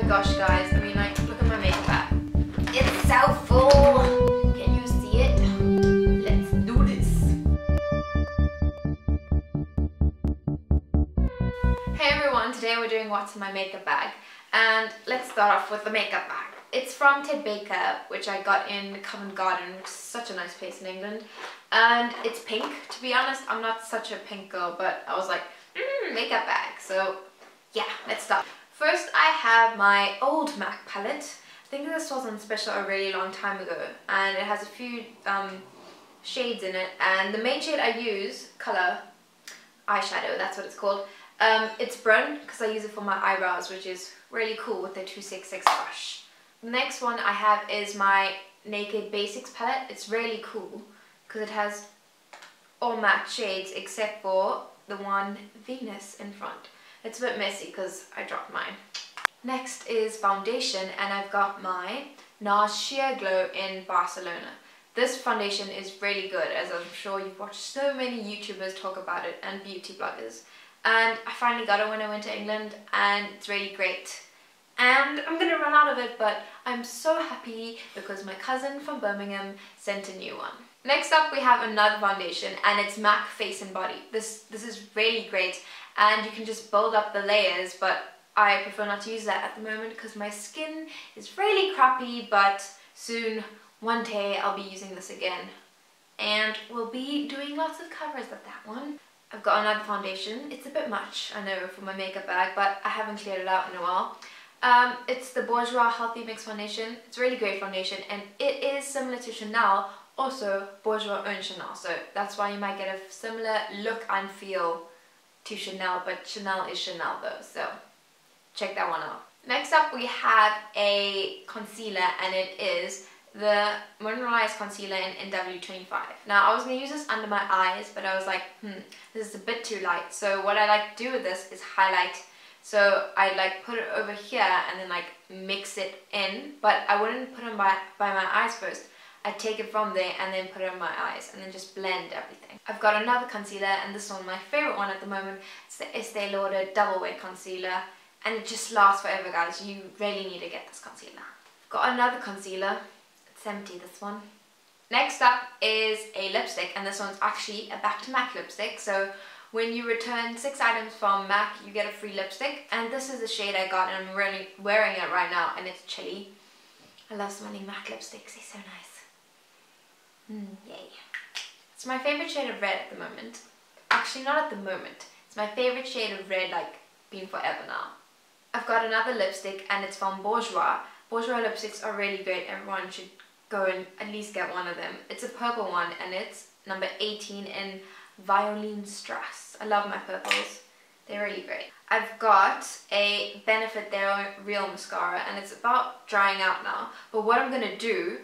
my gosh guys, I mean like, look at my makeup bag. It's so full! Can you see it? Let's do this! Hey everyone, today we're doing what's in my makeup bag. And let's start off with the makeup bag. It's from Ted Baker, which I got in Covent Garden, which is such a nice place in England. And it's pink. To be honest, I'm not such a pink girl, but I was like, makeup bag. So yeah, let's start. First, I have my old MAC palette. I think this was on special a really long time ago, and it has a few shades in it. And the main shade I use, color eyeshadow, that's what it's called. It's Brun, because I use it for my eyebrows, which is really cool with the 266 brush. The next one I have is my Naked Basics palette. It's really cool because it has all matte shades except for the one Venus in front. It's a bit messy because I dropped mine. Next is foundation, and I've got my Nars Sheer Glow in Barcelona. This foundation is really good, as I'm sure you've watched so many YouTubers talk about it and beauty bloggers. And I finally got it when I went to England, and it's really great. And I'm gonna run out of it, but I'm so happy because my cousin from Birmingham sent a new one. Next up we have another foundation, and it's MAC Face and Body. This is really great, and you can just build up the layers, but I prefer not to use that at the moment because my skin is really crappy, but soon, one day, I'll be using this again. And we'll be doing lots of covers of that one. I've got another foundation. It's a bit much, I know, for my makeup bag, but I haven't cleared it out in a while. It's the Bourjois Healthy Mix Foundation. It's a really great foundation, and it is similar to Chanel, also Bourjois own Chanel, so that's why you might get a similar look and feel to Chanel, but Chanel is Chanel though, so check that one out. Next up we have a concealer, and it is the Mineralize concealer in NW25. Now I was going to use this under my eyes, but I was like, this is a bit too light, so what I like to do with this is highlight. So I'd like put it over here and then like mix it in, but I wouldn't put it by my eyes first. I'd take it from there and then put it on my eyes and then just blend everything. I've got another concealer, and this one, my favorite one at the moment, it's the Estee Lauder Double Wear concealer, and it just lasts forever, guys. You really need to get this concealer. I've got another concealer. It's empty, this one. Next up is a lipstick, and this one's actually a back to MAC lipstick. So when you return 6 items from MAC, you get a free lipstick, and this is the shade I got, and I'm really wearing it right now, and it's Chilly. I love smelling MAC lipsticks, they're so nice. Yay. It's my favorite shade of red at the moment. Actually, not at the moment. It's my favorite shade of red, like, been forever now. I've got another lipstick, and it's from Bourjois. Bourjois lipsticks are really great. Everyone should go and at least get one of them. It's a purple one, and it's number 18 in Violine Strass. I love my purples. They're really great. I've got a Benefit They're Real mascara, and it's about drying out now. But what I'm going to do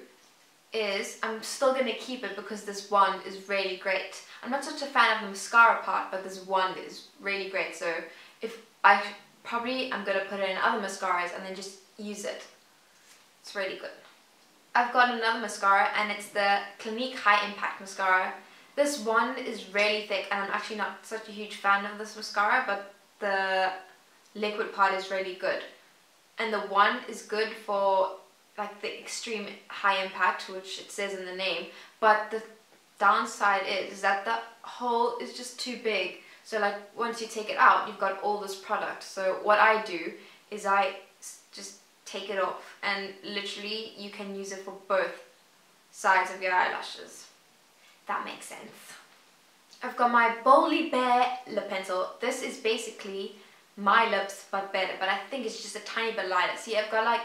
is I'm still going to keep it because this one is really great. I'm not such a fan of the mascara part, but this one is really great. So if I'm going to put it in other mascaras and then just use it. It's really good. I've got another mascara, and it's the Clinique High Impact Mascara. This one is really thick, and I'm actually not such a huge fan of this mascara, but the liquid part is really good. And the one is good for like the extreme high impact, which it says in the name, but the downside is that the hole is just too big. So like once you take it out, you've got all this product. So what I do is I just take it off, and literally you can use it for both sides of your eyelashes. That makes sense. I've got my Boldly Bare lip pencil. This is basically my lips but better, but I think it's just a tiny bit lighter. See, I've got like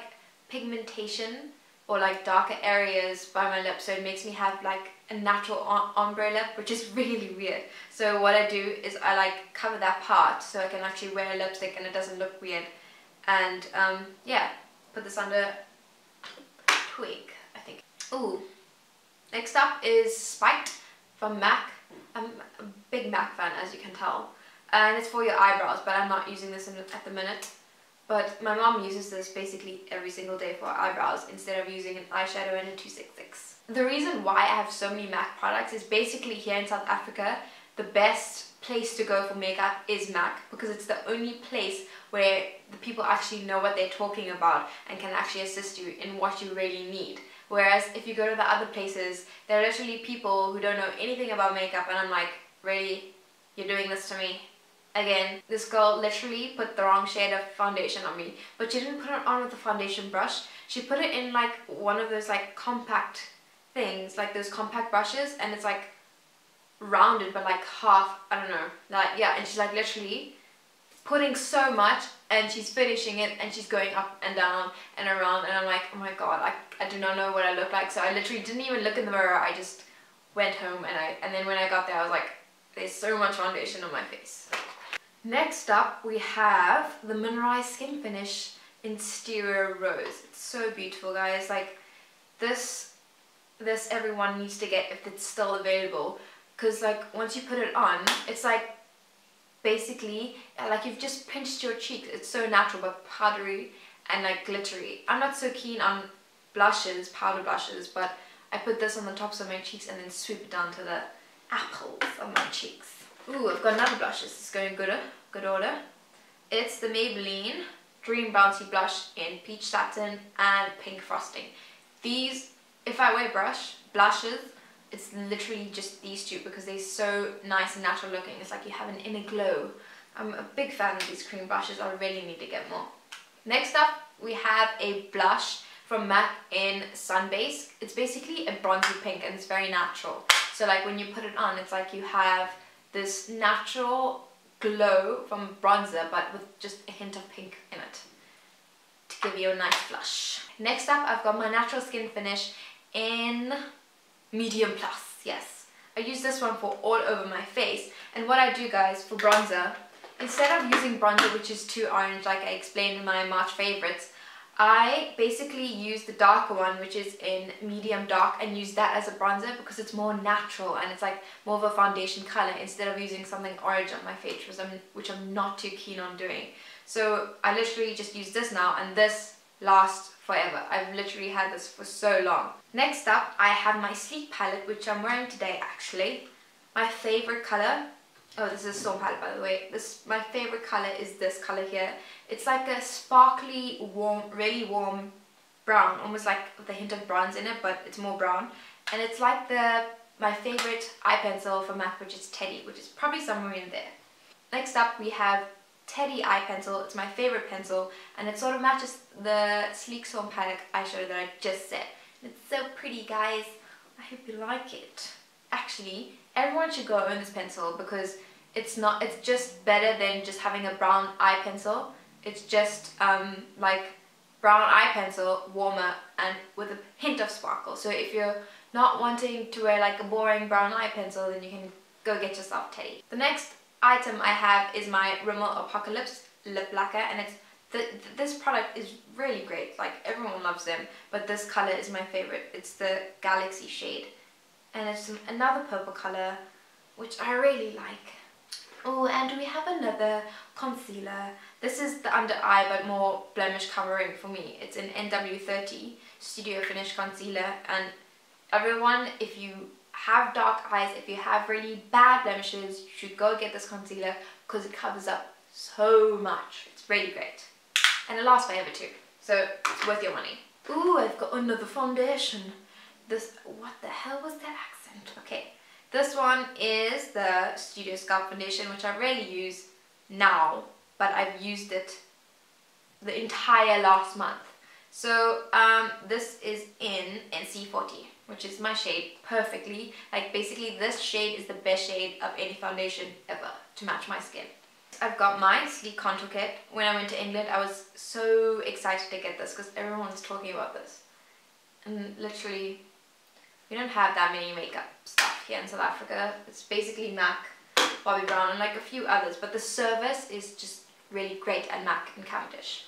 pigmentation or like darker areas by my lips, so it makes me have like a natural ombre lip, which is really weird. So what I do is I like cover that part so I can actually wear a lipstick and it doesn't look weird. And yeah, put this under Twig, I think. Ooh. Next up is Spiked from MAC. I'm a big MAC fan, as you can tell. And it's for your eyebrows, but I'm not using this at the minute. But my mom uses this basically every single day for eyebrows instead of using an eyeshadow and a 266. The reason why I have so many MAC products is basically here in South Africa, the best place to go for makeup is MAC, because it's the only place where the people actually know what they're talking about and can actually assist you in what you really need. Whereas if you go to the other places, there are literally people who don't know anything about makeup, and I'm like, really? You're doing this to me? Again, this girl literally put the wrong shade of foundation on me, but she didn't put it on with the foundation brush. She put it in like one of those like compact things, like those compact brushes, and it's like rounded but like half, I don't know, like, yeah, and she's like literally putting so much, and she's finishing it, and she's going up and down and around, and I'm like, oh my god, I do not know what I look like. So I literally didn't even look in the mirror. I just went home, and then when I got there I was like, there's so much foundation on my face. Next up we have the Mineralize Skin Finish in Stereo Rose. It's so beautiful, guys. Like this everyone needs to get if it's still available, because like once you put it on, it's like basically like you've just pinched your cheeks. It's so natural but powdery and like glittery. I'm not so keen on blushes, powder blushes, but I put this on the tops of my cheeks and then sweep it down to the apples of my cheeks. Ooh, I've got another blush. This is going good order. It's the Maybeline Dream Bouncy Blush in Peach Satin and Pink Frosting. These, if I wear blushes, it's literally just these two because they're so nice and natural looking. It's like you have an inner glow. I'm a big fan of these cream blushes. I really need to get more. Next up, we have a blush from MAC in Sunbase. It's basically a bronzy pink and it's very natural. So like when you put it on, it's like you have this natural glow from bronzer but with just a hint of pink in it to give you a nice blush. Next up, I've got my natural skin finish in Medium Plus. Yes, I use this one for all over my face, and what I do, guys, for bronzer, instead of using bronzer which is too orange like I explained in my March favorites, I basically use the darker one, which is in medium dark, and use that as a bronzer because it's more natural and it's like more of a foundation color instead of using something orange on my face, which I'm not too keen on doing. So I literally just use this now, and this lasts forever. I've literally had this for so long. Next up, I have my Sleek palette, which I'm wearing today actually. My favorite color, oh, this is a Storm palette by the way. My favorite color is this color here. It's like a sparkly, warm, really warm brown, almost like with a hint of bronze in it, but it's more brown. And it's like my favorite eye pencil from MAC, which is Teddy, which is probably somewhere in there. Next up, we have Teddy eye pencil. It's my favorite pencil, and it sort of matches the Sleek Storm palette eyeshadow that I just said. It's so pretty, guys. I hope you like it. Actually, everyone should go own this pencil because it's just better than just having a brown eye pencil. It's just like brown eye pencil, warmer and with a hint of sparkle. So if you're not wanting to wear like a boring brown eye pencil, then you can go get yourself Teddy. The next item I have is my Rimmel Apocalypse lip lacquer, and this product is really great. Like everyone loves them, but this color is my favorite. It's the Galaxy shade, and it's another purple color which I really like. Oh, and we have another concealer. This is the under eye but more blemish covering for me. It's an NW30 Studio Finish Concealer, and everyone, if you have dark eyes, if you have really bad blemishes, you should go get this concealer because it covers up so much. It's really great. And it lasts forever too, so it's worth your money. Ooh, I've got another foundation. What the hell was that accent? Okay. This one is the Studio Sculpt Foundation, which I rarely use now, but I've used it the entire last month. So this is in NC40, which is my shade perfectly. Like basically this shade is the best shade of any foundation ever to match my skin. I've got my Sleek Contour Kit. When I went to England, I was so excited to get this because everyone was talking about this. And literally, we don't have that many makeup stuff here in South Africa. It's basically MAC, Bobbi Brown, and like a few others, but the service is just really great at MAC and Cavendish.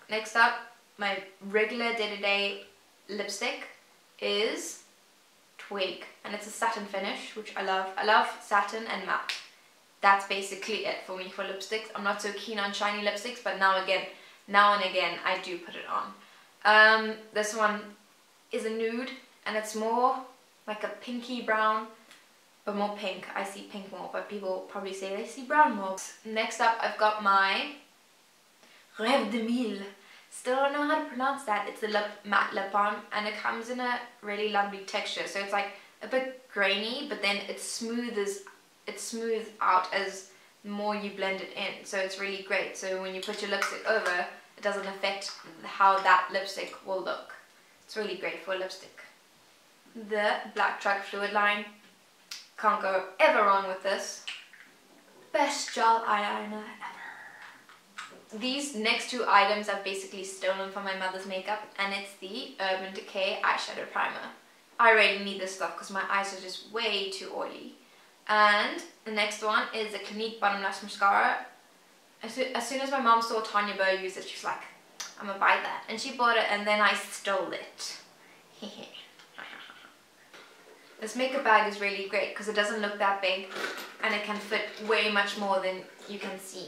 Next up, my regular day-to-day lipstick is Twig, and it's a satin finish, which I love. I love satin and matte. That's basically it for me for lipsticks. I'm not so keen on shiny lipsticks, but now and again I do put it on. This one is a nude, and it's more like a pinky brown, but more pink. I see pink more, but people probably say they see brown more. Next up, I've got my Rêve de Mille. Still don't know how to pronounce that. It's the matte lip balm, and it comes in a really lovely texture. So it's like a bit grainy, but then it smooths out as more you blend it in. So it's really great. So when you put your lipstick over, it doesn't affect how that lipstick will look. It's really great for a lipstick. The Black Truck Fluid line. Can't go ever wrong with this. Best gel eyeliner ever. These next two items I've basically stolen from my mother's makeup, and it's the Urban Decay eyeshadow primer. I really need this stuff because my eyes are just way too oily. And the next one is the Clinique Bottomless Mascara. As soon as my mom saw Tanya Burr use it, she was like, I'm gonna buy that. And she bought it, and then I stole it. This makeup bag is really great because it doesn't look that big and it can fit way much more than you can see.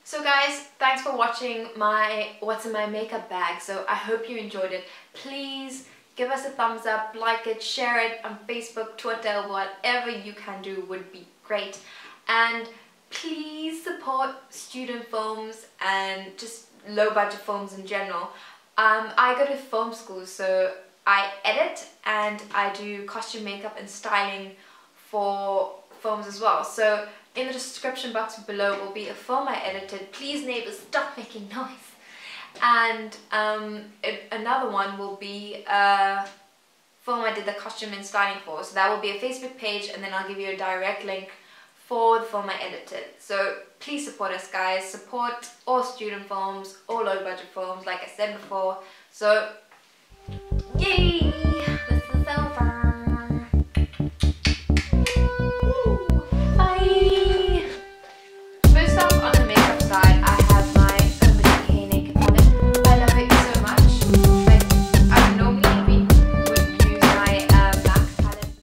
So guys, thanks for watching my what's in my makeup bag. So I hope you enjoyed it. Please give us a thumbs up, like it, share it on Facebook, Twitter, whatever you can do would be great. And please support student films and just low budget films in general. I go to film school, so I edit and I do costume makeup and styling for films as well. So in the description box below will be a film I edited. Please neighbors, stop making noise. And another one will be a film I did the costume and styling for. So that will be a Facebook page, and then I'll give you a direct link for the film I edited. So please support us guys, support all student films, all low budget films like I said before. So yay!